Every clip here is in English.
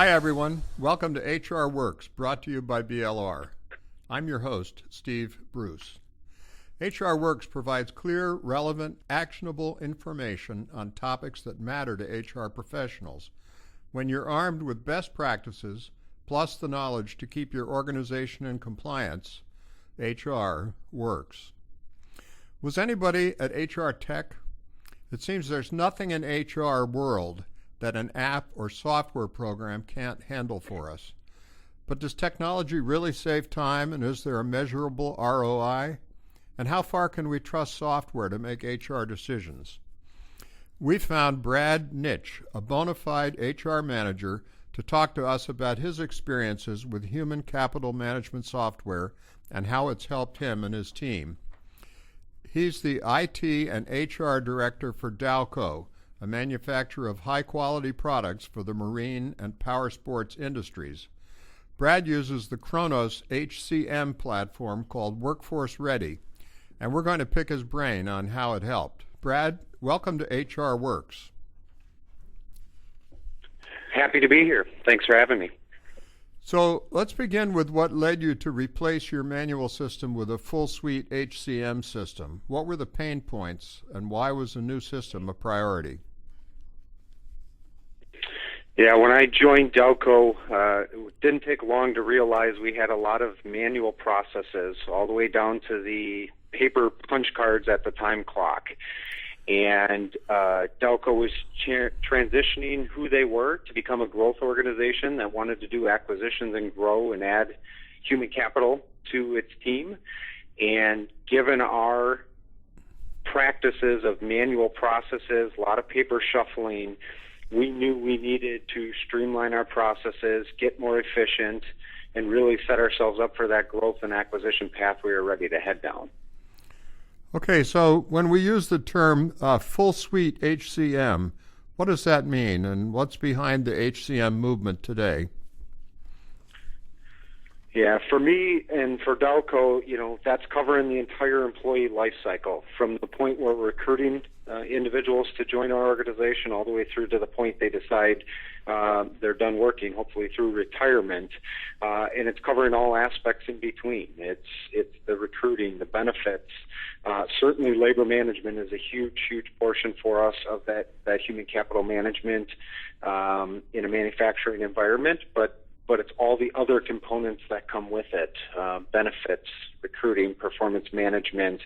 Hi, everyone. Welcome to HR Works, brought to you by BLR. I'm your host, Steve Bruce. HR Works provides clear, relevant, actionable information on topics that matter to HR professionals. When you're armed with best practices, plus the knowledge to keep your organization in compliance, HR works. Was anybody at HR Tech? It seems there's nothing in HR world that an app or software program can't handle for us. But does technology really save time, and is there a measurable ROI? And how far can we trust software to make HR decisions? We found Brad Nycz, a bona fide HR manager, to talk to us about his experiences with human capital management software and how it's helped him and his team. He's the IT and HR director for Dowco, a manufacturer of high-quality products for the marine and power sports industries. Brad uses the Kronos HCM platform called Workforce Ready, and we're going to pick his brain on how it helped. Brad, welcome to HR Works. Happy to be here. Thanks for having me. So let's begin with what led you to replace your manual system with a full suite HCM system. What were the pain points, and why was the new system a priority? Yeah, when I joined Dowco, it didn't take long to realize we had a lot of manual processes, all the way down to the paper punch cards at the time clock. And Dowco was transitioning who they were to become a growth organization that wanted to do acquisitions and grow and add human capital to its team. And given our practices of manual processes, a lot of paper shuffling, we knew we needed to streamline our processes, get more efficient, and really set ourselves up for that growth and acquisition path we were ready to head down. Okay, so when we use the term full suite HCM, what does that mean, and what's behind the HCM movement today? Yeah, for me and for Dowco, that's covering the entire employee life cycle, from the point where we're recruiting individuals to join our organization all the way through to the point they decide they're done working, hopefully through retirement. And it's covering all aspects in between. It's the recruiting, the benefits. Certainly labor management is a huge portion for us of that human capital management in a manufacturing environment, but it's all the other components that come with it, benefits, recruiting, performance management,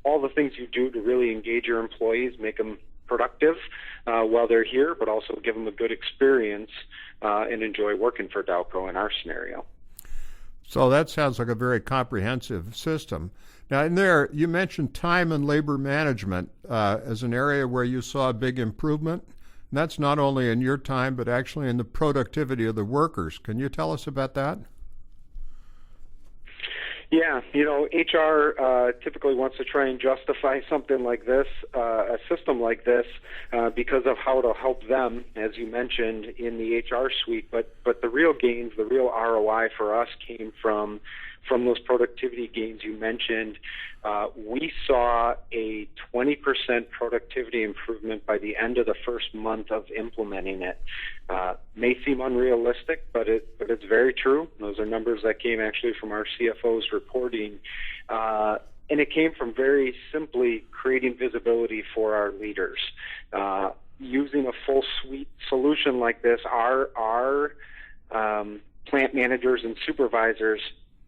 all the things you do to really engage your employees, make them productive while they're here, but also give them a good experience and enjoy working for Dowco in our scenario. So that sounds like a very comprehensive system. Now, in there, you mentioned time and labor management as an area where you saw a big improvement. And that's not only in your time, but actually in the productivity of the workers. Can you tell us about that? Yeah, HR typically wants to try and justify something like this, a system like this, because of how it'll help them, as you mentioned, in the HR suite. But the real gains, the real ROI for us came from those productivity gains you mentioned. We saw a 20% productivity improvement by the end of the first month of implementing it. May seem unrealistic, but it's very true. Those are numbers that came actually from our CFO's reporting. And it came from very simply creating visibility for our leaders. Using a full suite solution like this, our plant managers and supervisors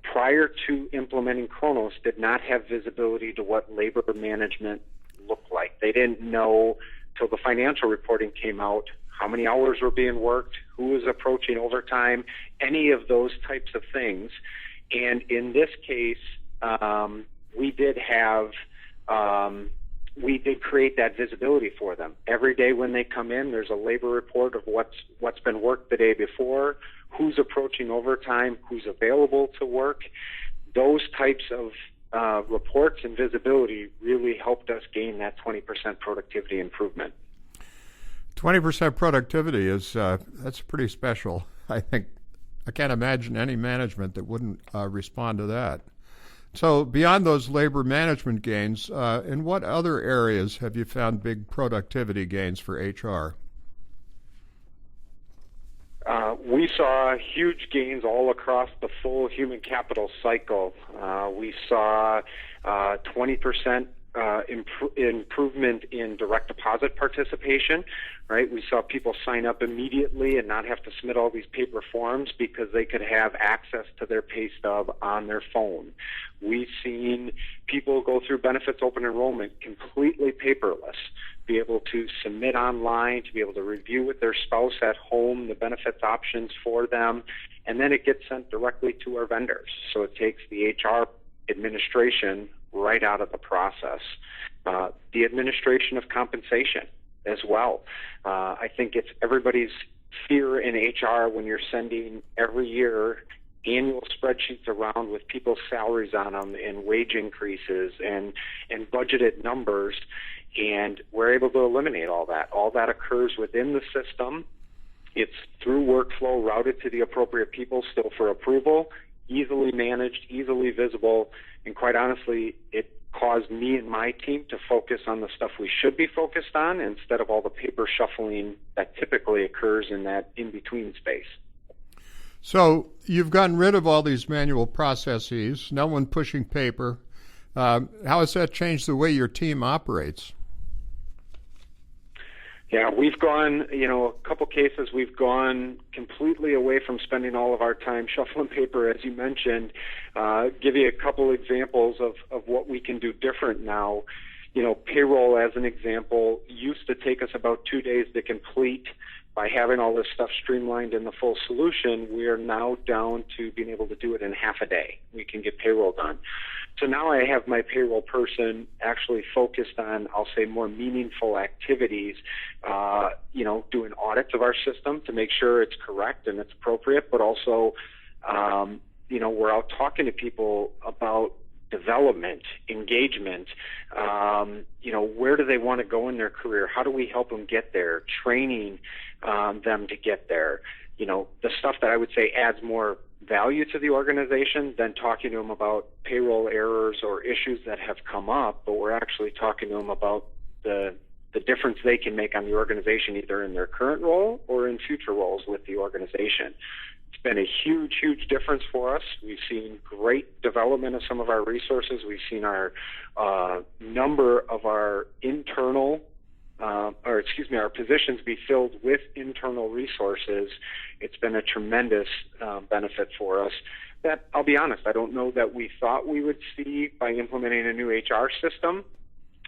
prior to implementing Kronos did not have visibility to what labor management looked like. They didn't know till the financial reporting came out how many hours were being worked, who was approaching overtime, any of those types of things. And in this case, we did create that visibility for them. Every day when they come in, there's a labor report of what's been worked the day before, who's approaching overtime, who's available to work. Those types of reports and visibility really helped us gain that 20% productivity improvement. 20% productivity that's pretty special. I think I can't imagine any management that wouldn't respond to that. So beyond those labor management gains, in what other areas have you found big productivity gains for HR? We We saw huge gains all across the full human capital cycle. We saw 20% improvement in direct deposit participation, right? We saw people sign up immediately and not have to submit all these paper forms because they could have access to their pay stub on their phone. We've seen people go through benefits open enrollment completely paperless, be able to submit online, to be able to review with their spouse at home the benefits options for them, and then it gets sent directly to our vendors. So it takes the HR administration right out of the process. The administration of compensation as well. I think it's everybody's fear in HR when you're sending every year annual spreadsheets around with people's salaries on them and wage increases and budgeted numbers, and we're able to eliminate all that. All that occurs within the system. It's through workflow, routed to the appropriate people still for approval, easily managed, easily visible, and quite honestly, it caused me and my team to focus on the stuff we should be focused on instead of all the paper shuffling that typically occurs in that in-between space. So you've gotten rid of all these manual processes, no one pushing paper. How has that changed the way your team operates? Yeah, we've gone, a couple cases, we've gone completely away from spending all of our time shuffling paper, as you mentioned. Give you a couple examples of what we can do different now. Payroll, as an example, used to take us about 2 days to complete. By having all this stuff streamlined in the full solution, we are now down to being able to do it in half a day. We can get payroll done. So now I have my payroll person actually focused on, I'll say, more meaningful activities, doing audits of our system to make sure it's correct and it's appropriate, but also, we're out talking to people about development, engagement, where do they want to go in their career? How do we help them get there? Training them to get there. The stuff that I would say adds more value to the organization than talking to them about payroll errors or issues that have come up, but we're actually talking to them about the difference they can make on the organization, either in their current role or in future roles with the organization. It's been a huge, huge difference for us. We've seen great development of some of our resources. We've seen our number of our our positions be filled with internal resources. It's been a tremendous benefit for us that, I'll be honest, I don't know that we thought we would see by implementing a new HR system,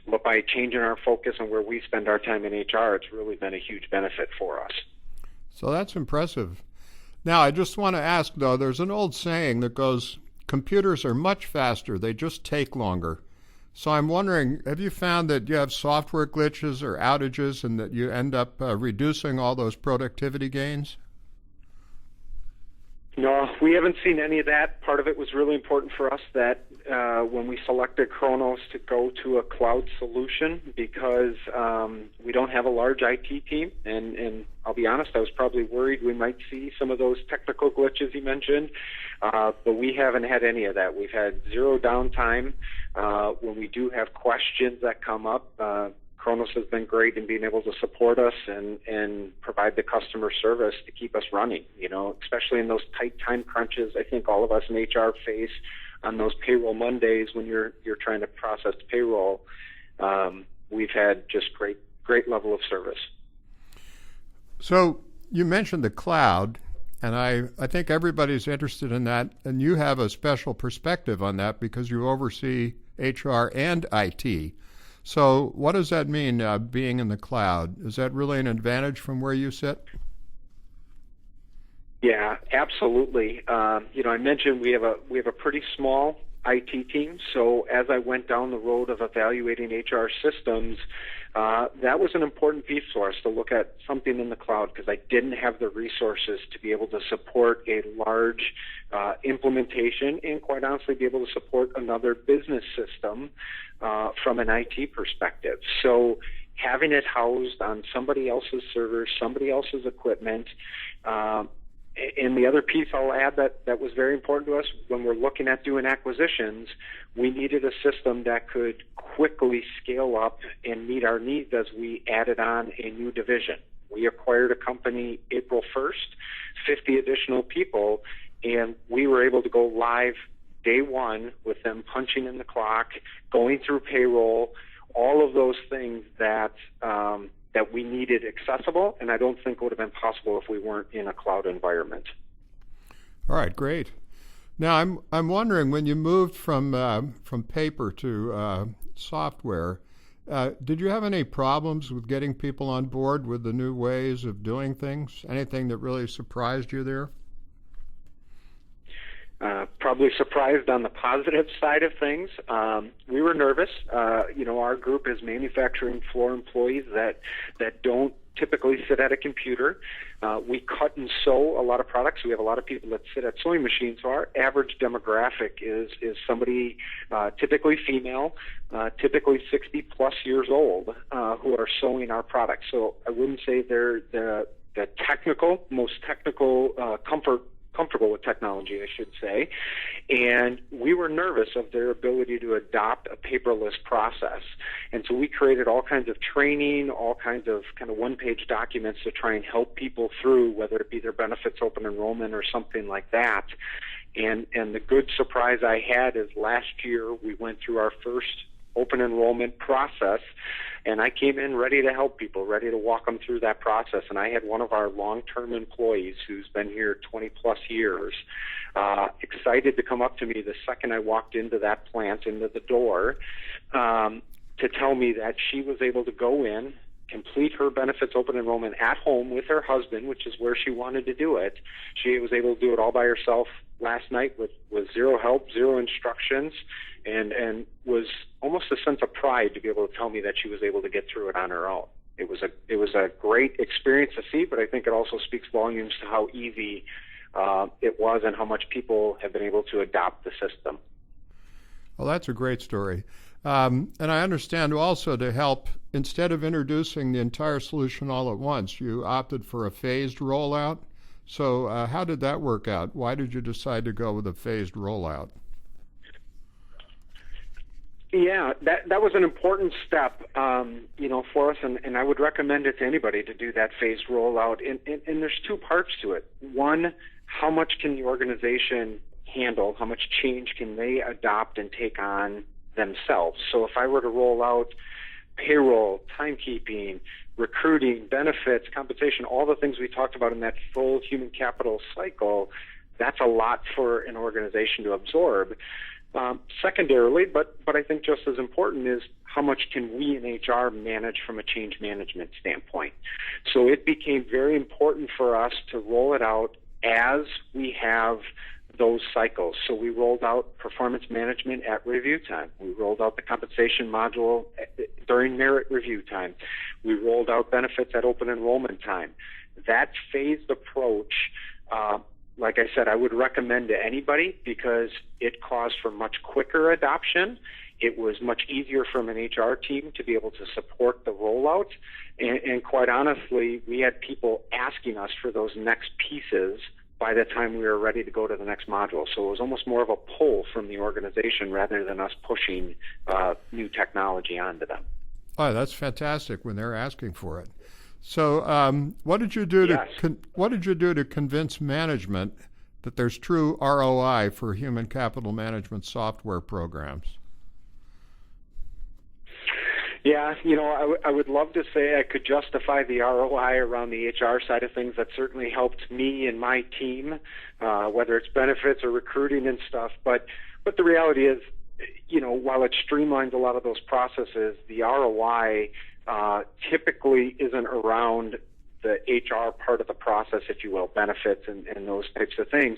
but by changing our focus on where we spend our time in HR, it's really been a huge benefit for us. So that's impressive. Now, I just want to ask, though, there's an old saying that goes, computers are much faster, they just take longer. So I'm wondering, have you found that you have software glitches or outages and that you end up reducing all those productivity gains? No, we haven't seen any of that. Part of it was really important for us that when we selected Kronos to go to a cloud solution, because we don't have a large IT team, and I'll be honest, I was probably worried we might see some of those technical glitches you mentioned, but we haven't had any of that. We've had zero downtime. When we do have questions that come up, Kronos has been great in being able to support us and provide the customer service to keep us running, especially in those tight time crunches I think all of us in HR face on those payroll Mondays when you're trying to process payroll. We've had just great level of service. So you mentioned the cloud, and I think everybody's interested in that, and you have a special perspective on that because you oversee HR and IT. So what does that mean, being in the cloud? Is that really an advantage from where you sit? Yeah, absolutely. I mentioned we have a pretty small IT team. So as I went down the road of evaluating HR systems, that was an important piece for us to look at something in the cloud because I didn't have the resources to be able to support a large implementation and quite honestly be able to support another business system from an IT perspective. So having it housed on somebody else's servers, somebody else's equipment, and the other piece I'll add that was very important to us when we're looking at doing acquisitions, we needed a system that could quickly scale up and meet our needs as we added on a new division. We acquired a company April 1st, 50 additional people, and we were able to go live day one with them punching in the clock, going through payroll, all of those things that we needed accessible, and I don't think would have been possible if we weren't in a cloud environment. All right, great. Now I'm wondering, when you moved from paper to software, did you have any problems with getting people on board with the new ways of doing things? Anything that really surprised you there? Probably surprised on the positive side of things. We were nervous. Our group is manufacturing floor employees that don't typically sit at a computer. We cut and sew a lot of products. We have a lot of people that sit at sewing machines. So our average demographic is somebody typically female, typically 60 plus years old, who are sewing our products. So I wouldn't say they're the most technical, comfortable with technology, I should say. And we were nervous of their ability to adopt a paperless process. And so we created all kinds of training, all kinds of kind of one-page documents to try and help people through, whether it be their benefits open enrollment or something like that. And the good surprise I had is last year we went through our first open enrollment process, and I came in ready to help people, ready to walk them through that process. And I had one of our long-term employees who's been here 20 plus years, excited to come up to me the second I walked into that plant, into the door, to tell me that she was able to go in, complete her benefits open enrollment at home with her husband, which is where she wanted to do it. She was able to do it all by herself last night with zero help, zero instructions, and was almost a sense of pride to be able to tell me that she was able to get through it on her own. It was a great experience to see, but I think it also speaks volumes to how easy it was and how much people have been able to adopt the system. Well, that's a great story. And I understand also, to help, instead of introducing the entire solution all at once, you opted for a phased rollout. So how did that work out? Why did you decide to go with a phased rollout? Yeah, that was an important step, for us, and I would recommend it to anybody to do that phased rollout. And there's two parts to it. One, how much can the organization handle? How much change can they adopt and take on themselves? So if I were to roll out payroll, timekeeping, recruiting, benefits, compensation, all the things we talked about in that full human capital cycle, that's a lot for an organization to absorb. Secondarily, but I think just as important, is how much can we in HR manage from a change management standpoint. So it became very important for us to roll it out as we have those cycles. So we rolled out performance management at review time. We rolled out the compensation module during merit review time. We rolled out benefits at open enrollment time. That phased approach, like I said, I would recommend to anybody because it caused for much quicker adoption. It was much easier from an HR team to be able to support the rollout. And quite honestly, we had people asking us for those next pieces by the time we were ready to go to the next module. So it was almost more of a pull from the organization rather than us pushing new technology onto them. Oh, that's fantastic when they're asking for it. So what did you do to convince management that there's true ROI for human capital management software programs? Yeah, I would love to say I could justify the ROI around the HR side of things. That certainly helped me and my team, whether it's benefits or recruiting and stuff. But the reality is, while it streamlines a lot of those processes, the ROI typically isn't around the HR part of the process, if you will, benefits and those types of things.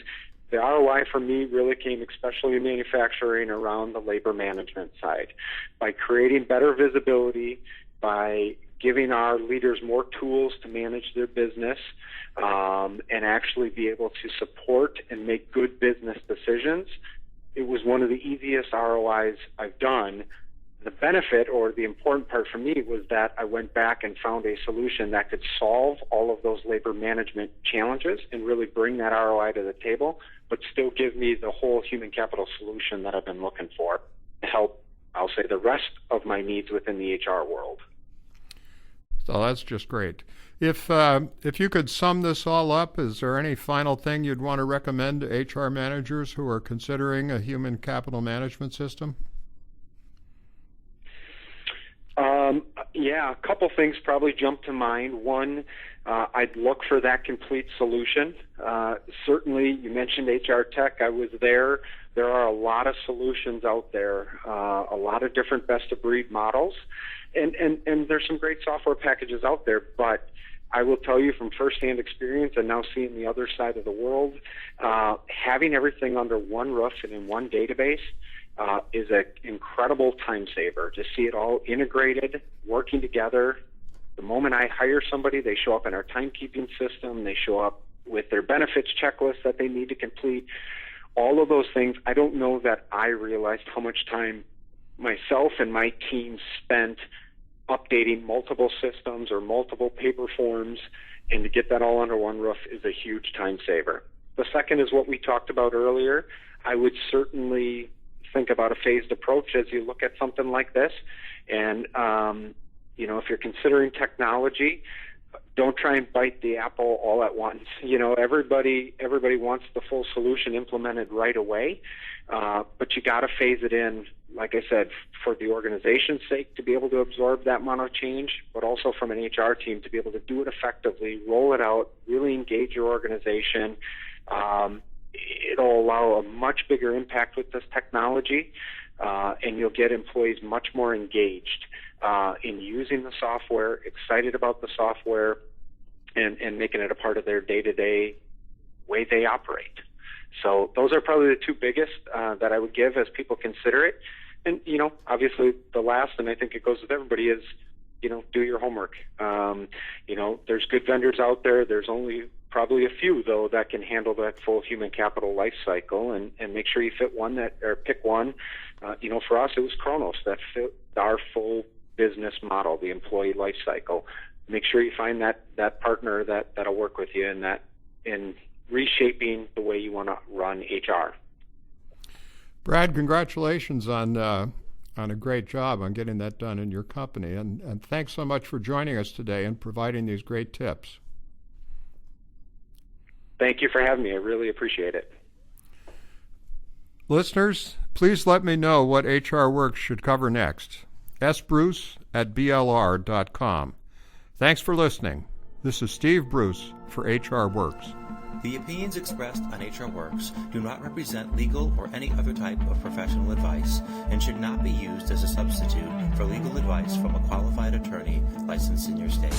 The ROI for me really came, especially in manufacturing, around the labor management side. By creating better visibility, by giving our leaders more tools to manage their business, and actually be able to support and make good business decisions, it was one of the easiest ROIs I've done. The benefit, or the important part for me, was that I went back and found a solution that could solve all of those labor management challenges and really bring that ROI to the table, but still give me the whole human capital solution that I've been looking for to help, I'll say, the rest of my needs within the HR world. So that's just great. If you could sum this all up, is there any final thing you'd want to recommend to HR managers who are considering a human capital management system? Yeah, a couple things probably jump to mind. One, I'd look for that complete solution. Certainly, you mentioned HR tech. I was there. There are a lot of solutions out there, a lot of different best-of-breed models, and there's some great software packages out there. But I will tell you from firsthand experience and now seeing the other side of the world, having everything under one roof and in one database is an incredible time saver to see it all integrated, working together. The moment I hire somebody, they show up in our timekeeping system. They show up with their benefits checklist that they need to complete. All of those things, I don't know that I realized how much time myself and my team spent updating multiple systems or multiple paper forms, and to get that all under one roof is a huge time saver. The second is what we talked about earlier. I would certainly think about a phased approach as you look at something like this. And, if you're considering technology, don't try and bite the apple all at once. Everybody wants the full solution implemented right away, but you got to phase it in, like I said, for the organization's sake to be able to absorb that amount of change, but also from an HR team to be able to do it effectively, roll it out, really engage your organization. It'll allow a much bigger impact with this technology, and you'll get employees much more engaged in using the software, excited about the software, and making it a part of their day-to-day way they operate. So those are probably the two biggest that I would give as people consider it. And, obviously the last, and I think it goes with everybody, is, do your homework. There's good vendors out there. There's only probably a few, though, that can handle that full human capital life cycle, and make sure you pick one. For us, it was Kronos that fit our full business model, the employee life cycle. Make sure you find that partner that'll work with you in reshaping the way you want to run HR. Brad, congratulations on a great job on getting that done in your company, and thanks so much for joining us today and providing these great tips. Thank you for having me. I really appreciate it. Listeners, please let me know what HR Works should cover next. sbruce@blr.com. Thanks for listening. This is Steve Bruce for HR Works. The opinions expressed on HR Works do not represent legal or any other type of professional advice and should not be used as a substitute for legal advice from a qualified attorney licensed in your state.